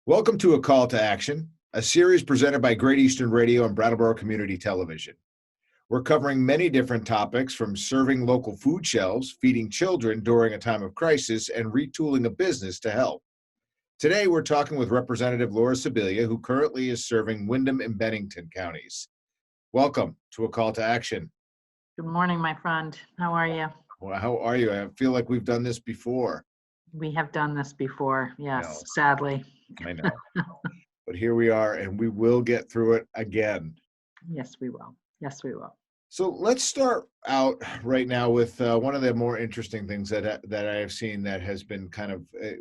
Welcome to A Call to Action, a series presented by Great Eastern Radio and Brattleboro Community Television. We're covering many different topics from serving local food shelves, feeding children during a time of crisis, and retooling a business to help. Today, we're talking with Representative Laura Sibilia, who currently is serving Windham and Bennington counties. Welcome to A Call to Action. Good morning, my friend. How are you? Well, how are you? I feel like we've done this before. We have done this before, yes, No. sadly. I know. But here we are, and we will get through it again. Yes, we will. Yes, we will. So let's start out right now with one of the more interesting things that I have seen that has been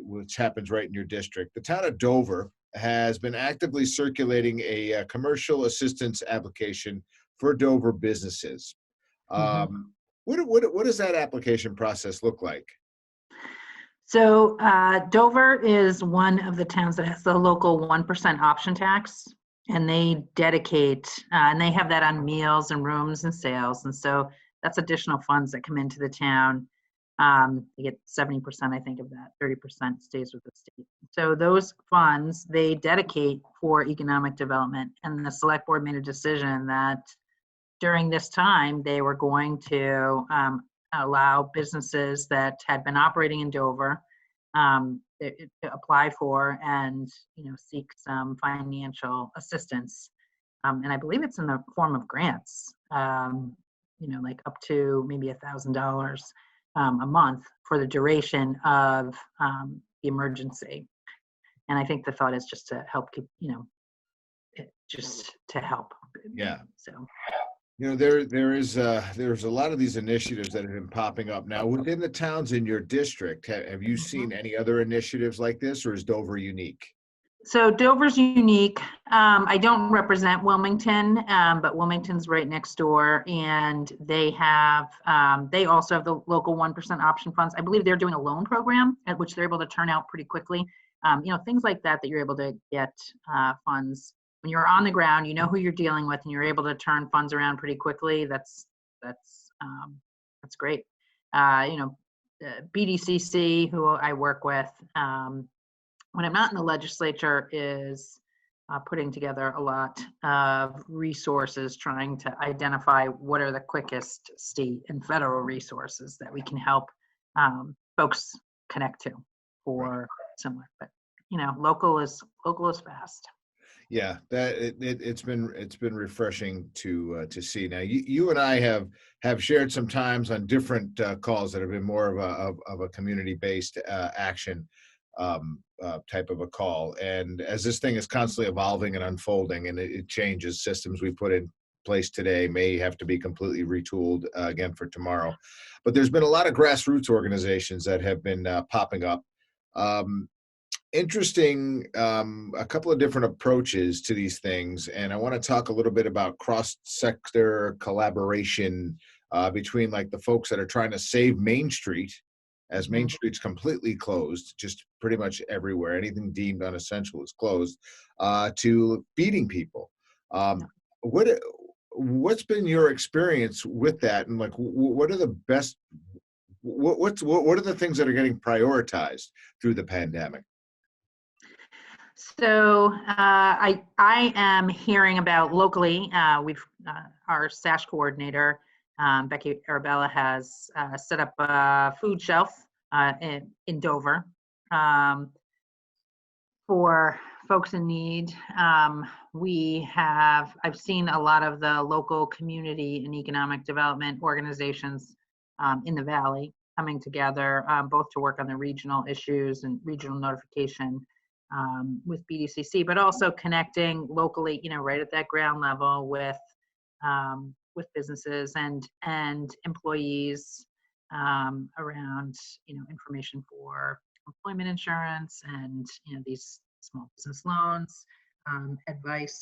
which happens right in your district. The town of Dover has been actively circulating a commercial assistance application for Dover businesses. What does that application process look like? So Dover is one of the towns that has the local 1% option tax, and they dedicate, and they have that on meals and rooms and sales. And so that's additional funds that come into the town. They get 70%, I think, of that. 30% stays with the state. So those funds, they dedicate for economic development. And the select board made a decision that during this time, they were going to allow businesses that had been operating in Dover to apply for and seek some financial assistance, and I believe it's in the form of grants, like up to maybe $1,000 a month for the duration of the emergency. And I think the thought is just to help keep, just to help. Yeah. So. There's a lot of these initiatives that have been popping up now within the towns in your district. Have you seen any other initiatives like this, or is Dover unique? So Dover's unique. I don't represent Wilmington, but Wilmington's right next door, and they also have the local 1% option funds. I believe they're doing a loan program at which they're able to turn out pretty quickly. Things like that you're able to get funds. When you're on the ground, you know who you're dealing with, and you're able to turn funds around pretty quickly. That's great. BDCC, who I work with, when I'm not in the legislature, is putting together a lot of resources, trying to identify what are the quickest state and federal resources that we can help folks connect to for similar. But local is fast. Yeah, it's been refreshing to see. Now, you and I have shared some times on different calls that have been more of a community-based action type of a call. And as this thing is constantly evolving and unfolding, and it changes, systems we put in place today may have to be completely retooled again for tomorrow. But there's been a lot of grassroots organizations that have been popping up. Interesting, a couple of different approaches to these things, and I want to talk a little bit about cross-sector collaboration between like the folks that are trying to save Main Street, as Main Street's completely closed, just pretty much everywhere. Anything deemed unessential is closed, to feeding people. What's been your experience with that, and like what are the best? What are the things that are getting prioritized through the pandemic? So I am hearing about locally. We've our SASH coordinator, Becky Arabella, has set up a food shelf in Dover for folks in need. I've seen a lot of the local community and economic development organizations in the Valley coming together, both to work on the regional issues and regional notification with BDCC, but also connecting locally, right at that ground level with businesses and employees around, information for employment insurance and, these small business loans, advice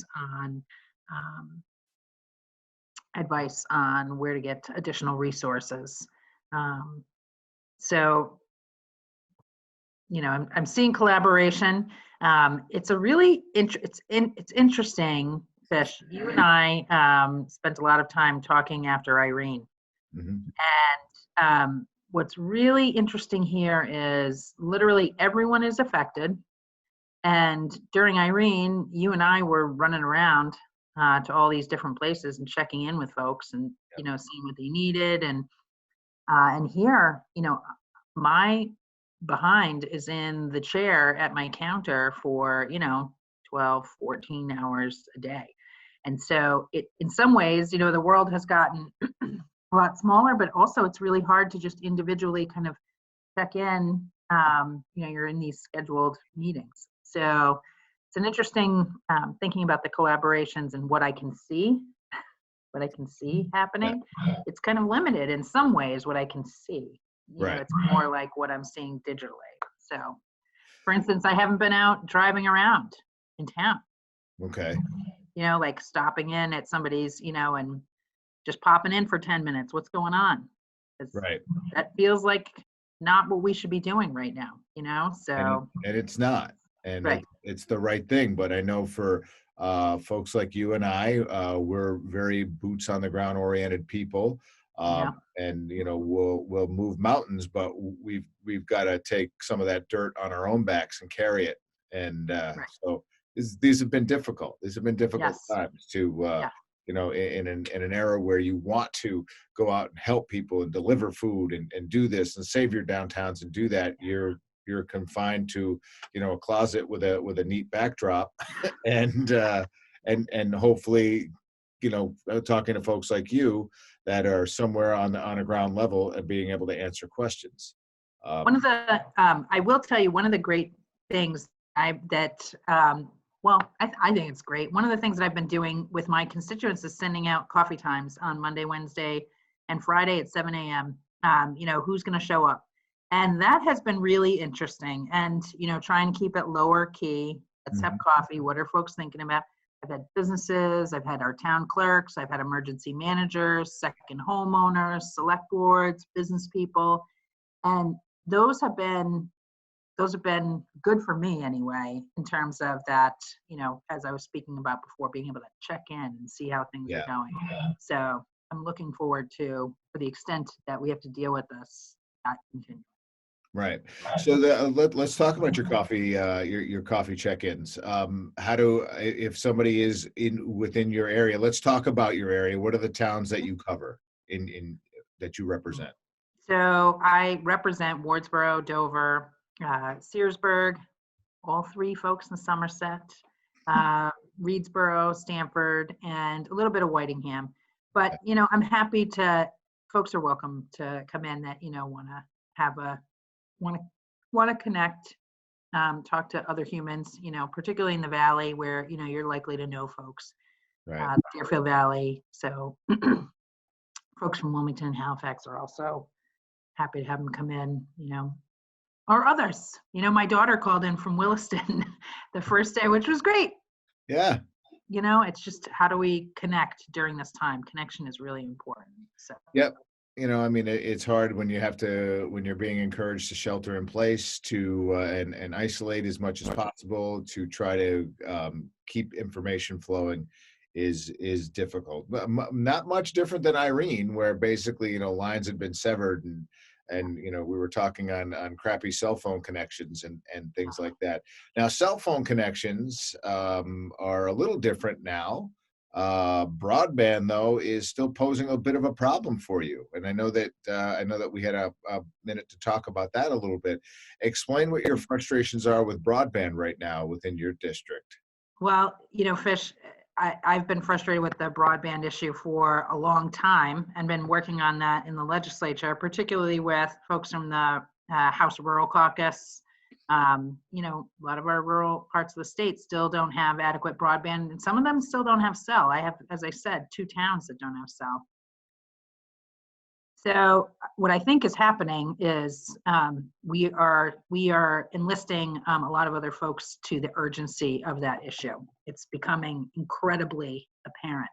on where to get additional resources. So I'm seeing collaboration. It's a really it's interesting, Fish. You and I spent a lot of time talking after Irene, and what's really interesting here is literally everyone is affected, And during Irene, you and I were running around to all these different places and checking in with folks and, seeing what they needed. And here, my behind is in the chair at my counter for, 12, 14 hours a day. And so in some ways, the world has gotten a lot smaller, but also it's really hard to just individually kind of check in. You're in these scheduled meetings. So it's an interesting thinking about the collaborations and what I can see happening. It's kind of limited in some ways what I can see. It's more like what I'm seeing digitally. So, for instance, I haven't been out driving around in town. Okay. Like stopping in at somebody's, and just popping in for 10 minutes. What's going on? Right. That feels like not what we should be doing right now, so. And it's not. And Right. it's the right thing. But I know for folks like you and I, we're very boots on the ground oriented people. And we'll move mountains, but we've got to take some of that dirt on our own backs and carry it. And so these have been difficult. These have been difficult times to in an era where you want to go out and help people and deliver food and do this and save your downtowns and do that. You're confined to a closet with a neat backdrop and hopefully talking to folks like you that are somewhere on a ground level and being able to answer questions. One of the I will tell you, one of the great things I think it's great. One of the things that I've been doing with my constituents is sending out coffee times on Monday, Wednesday, and Friday at 7 a.m. Who's going to show up. And that has been really interesting. And, try and keep it lower key. Let's have coffee. What are folks thinking about? I've had businesses, I've had our town clerks, I've had emergency managers, second homeowners, select boards, business people. And those have been good for me anyway, in terms of that, as I was speaking about before, being able to check in and see how things are going. So I'm looking forward to, for the extent that we have to deal with this, that continue. Right. So let's talk about your coffee, your coffee check-ins. If somebody is within your area, let's talk about your area. What are the towns that you cover in that you represent? So I represent Wardsboro, Dover, Searsburg, all three folks in Somerset, Reedsboro, Stamford, and a little bit of Whitingham. But I'm happy to. Folks are welcome to come in that want to connect, talk to other humans. Particularly in the Valley where you're likely to know folks. Right. Deerfield Valley. So folks from Wilmington and Halifax are also happy to have them come in. Or others. My daughter called in from Williston the first day, which was great. Yeah. It's just, how do we connect during this time? Connection is really important. So. Yep. It's hard when you're being encouraged to shelter in place and isolate as much as possible to try to keep information flowing is difficult. But not much different than Irene, where basically, lines had been severed and we were talking on crappy cell phone connections and things like that. Now, cell phone connections are a little different now. Broadband, though, is still posing a bit of a problem for you. And I know that we had a minute to talk about that a little bit. Explain what your frustrations are with broadband right now within your district. Well, Fish, I've been frustrated with the broadband issue for a long time and been working on that in the legislature, particularly with folks from the House Rural Caucus. A lot of our rural parts of the state still don't have adequate broadband, and some of them still don't have cell. I have, as I said, 2 towns that don't have cell. So what I think is happening is we are enlisting a lot of other folks to the urgency of that issue. It's becoming incredibly apparent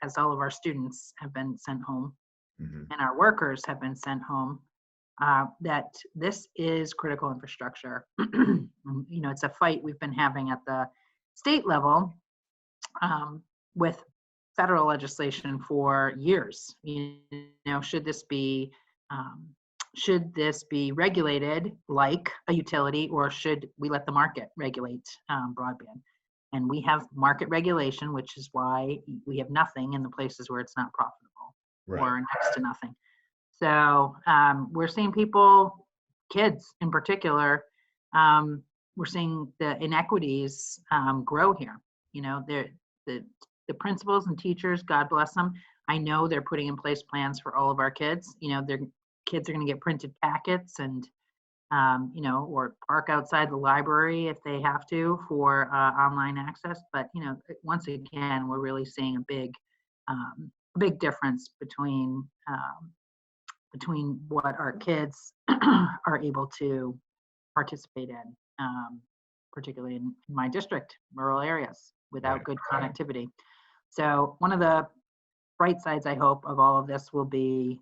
as all of our students have been sent home and our workers have been sent home, that this is critical infrastructure. It's a fight we've been having at the state level with federal legislation for years. Should this be should this be regulated like a utility, or should we let the market regulate broadband? And we have market regulation, which is why we have nothing in the places where it's not profitable, Right. or next to nothing. So we're seeing people, kids in particular, we're seeing the inequities grow here. You know, the principals and teachers, God bless them, I know they're putting in place plans for all of our kids. You know, their kids are going to get printed packets and, you know, or park outside the library if they have to for online access. But, you know, once again, we're really seeing a big difference between what our kids are able to participate in, particularly in my district, rural areas, without good connectivity. So one of the bright sides, I hope, of all of this will be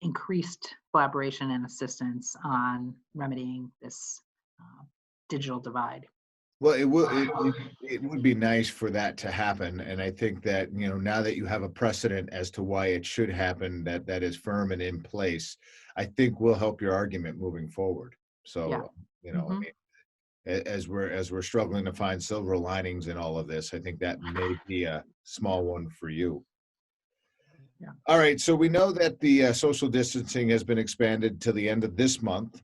increased collaboration and assistance on remedying this digital divide. Well, it would be nice for that to happen, and I think that, you know, now that you have a precedent as to why it should happen, that is firm and in place, I think will help your argument moving forward. So, Yeah. you know, I mean, as we're struggling to find silver linings in all of this, I think that may be a small one for you. Yeah. All right, so we know that the social distancing has been expanded to the end of this month.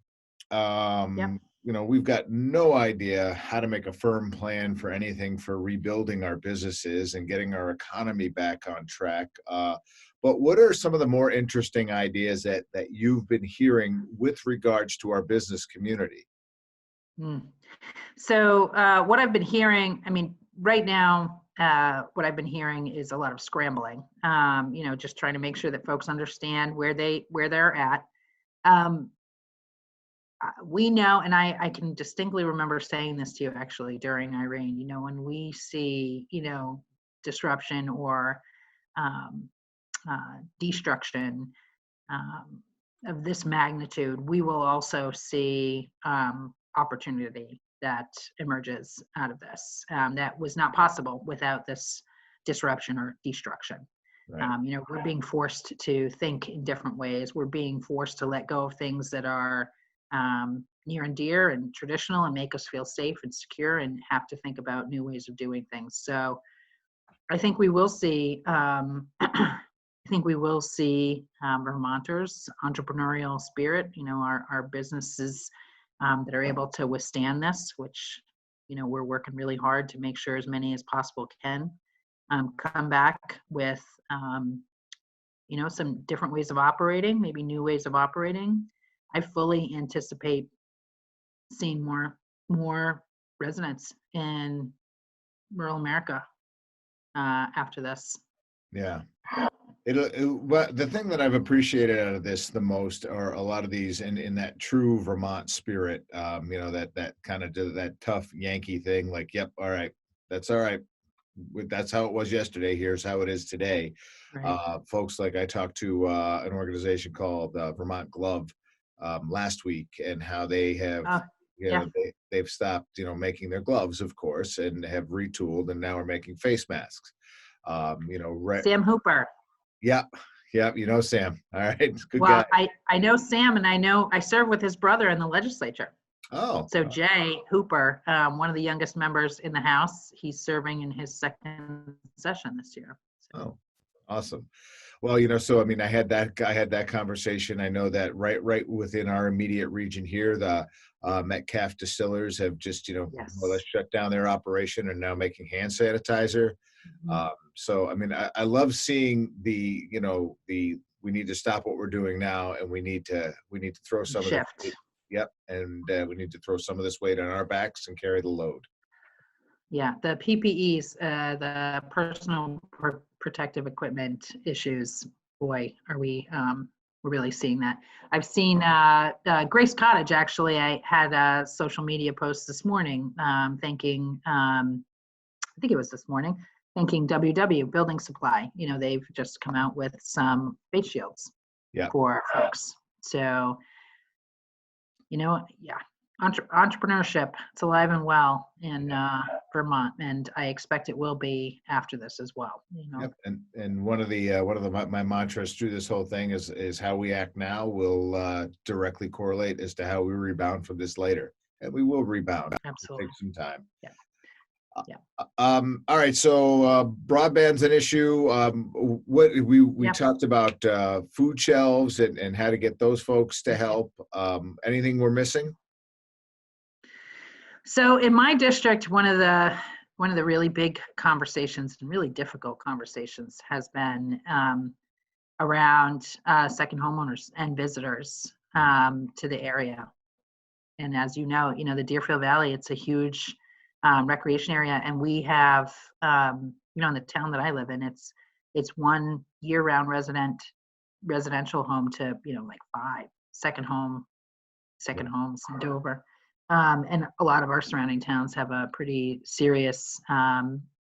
You know, we've got no idea how to make a firm plan for anything for rebuilding our businesses and getting our economy back on track. But what are some of the more interesting ideas that you've been hearing with regards to our business community? So what I've been hearing, I mean, right now, what I've been hearing is a lot of scrambling, you know, just trying to make sure that folks understand where they're at. We know, and I can distinctly remember saying this to you actually during Irene, you know, when we see, you know, disruption or destruction of this magnitude, we will also see opportunity that emerges out of this that was not possible without this disruption or destruction. Right. You know, we're being forced to think in different ways. We're being forced to let go of things that are near and dear and traditional and make us feel safe and secure, and have to think about new ways of doing things. So I think we will see Vermonters' entrepreneurial spirit, you know, our businesses that are able to withstand this, which, you know, we're working really hard to make sure as many as possible can come back with, you know, some different ways of operating, maybe new ways of operating. I fully anticipate seeing more residents in rural America after this. Yeah. But the thing that I've appreciated out of this the most are a lot of these in that true Vermont spirit, you know, that kind of that tough Yankee thing, like, yep, all right, that's all right. That's how it was yesterday. Here's how it is today. Right. Folks like I talked to an organization called Vermont Glove last week, and how they have, you know, they've stopped, you know, making their gloves, of course, and have retooled, and now are making face masks. You know, Sam Hooper. Yeah, you know Sam. All right, good Well, guy. I know Sam, and I serve with his brother in the legislature. Oh, So Jay Hooper, one of the youngest members in the House, he's serving in his second session this year. So. Oh, awesome. Well, you know, so I mean, I had that conversation. I know that right within our immediate region here, the Metcalf distillers have just, you know, Yes. more or less shut down their operation and now making hand sanitizer. So I mean, I love seeing the, you know, we need to stop what we're doing now, and we need to throw some of this. Yep, and we need to throw some of this weight on our backs and carry the load. Yeah, the PPEs, the personal protective equipment issues. Boy, are we we're really seeing that. I've seen Grace Cottage, actually. I had a social media post this morning thanking, I think it was this morning, thanking WW Building Supply. You know, they've just come out with some face shields for folks. So, you know, yeah, Entrepreneurship, it's alive and well in Vermont, and I expect it will be after this as well. Yep. And one of my mantras through this whole thing is how we act now will directly correlate as to how we rebound from this later, and we will rebound. Absolutely. It'll take some time. Yeah. Yeah. All right. So broadband's an issue. What we Yep. talked about food shelves and how to get those folks to help. Anything we're missing? So in my district, one of the really big conversations and really difficult conversations has been around second homeowners and visitors to the area. And as you know, the Deerfield Valley, it's a huge recreation area, and we have, in the town that I live in, it's one year-round residential home to like 5 second homes in Dover. And a lot of our surrounding towns have a pretty serious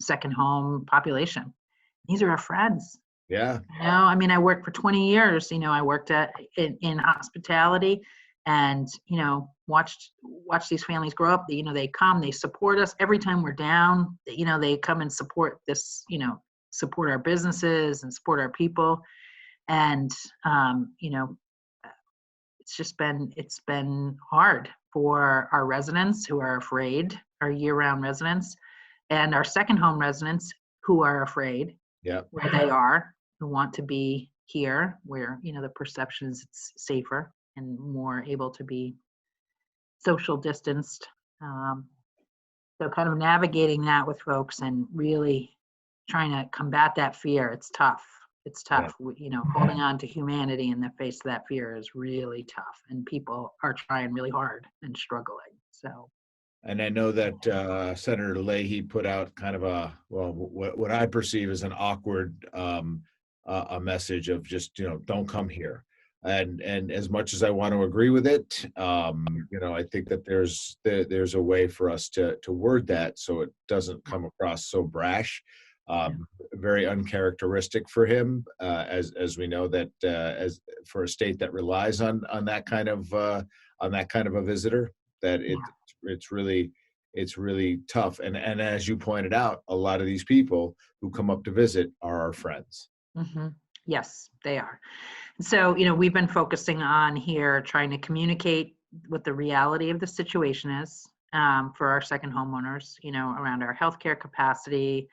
second home population. These are our friends. Yeah. I mean, I worked for 20 years. I worked in hospitality, and watched these families grow up. They come, they support us every time we're down. They come and support this. Support our businesses and support our people. And it's been hard for our residents who are afraid, our year-round residents, and our second home residents who are afraid. Yeah. Where they are, who want to be here, where the perception is it's safer and more able to be social distanced. So kind of navigating that with folks and really trying to combat that fear. It's tough. It's tough. Yeah. Holding on to humanity in the face of that fear is really tough, and people are trying really hard and struggling. So. And I know that Senator Leahy put out kind of what I perceive as an awkward a message of just don't come here. And as much as I want to agree with it, I think that there's a way for us to word that so it doesn't come across so brash. Very uncharacteristic for him, as we know that as for a state that relies on that kind of a visitor, that it's really tough. And as you pointed out, a lot of these people who come up to visit are our friends. Mm-hmm. Yes, they are. So we've been focusing on here trying to communicate what the reality of the situation is for our second homeowners. Around our healthcare capacity.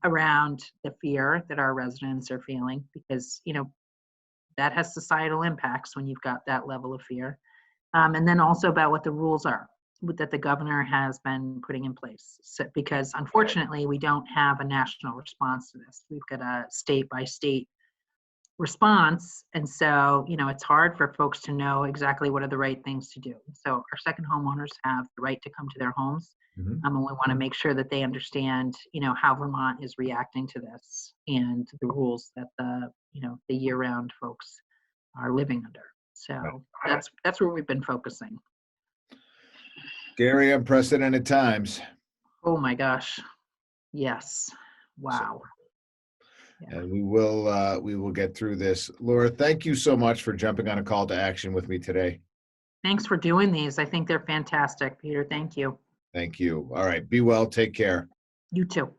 Around the fear that our residents are feeling, because that has societal impacts when you've got that level of fear, and then also about what the rules are that the governor has been putting in place. So, because unfortunately we don't have a national response to this. We've got a state by state response, and so it's hard for folks to know exactly what are the right things to do. So our second homeowners have the right to come to their homes. Mm-hmm. And we want to make sure that they understand, how Vermont is reacting to this and the rules that the year-round folks are living under. So that's where we've been focusing. Scary, unprecedented times. Oh my gosh. Yes. Wow. Yeah. And we will get through this. Laura, thank you so much for jumping on a call to action with me today. Thanks for doing these. I think they're fantastic, Peter. Thank you. Thank you. All right. Be well. Take care. You too.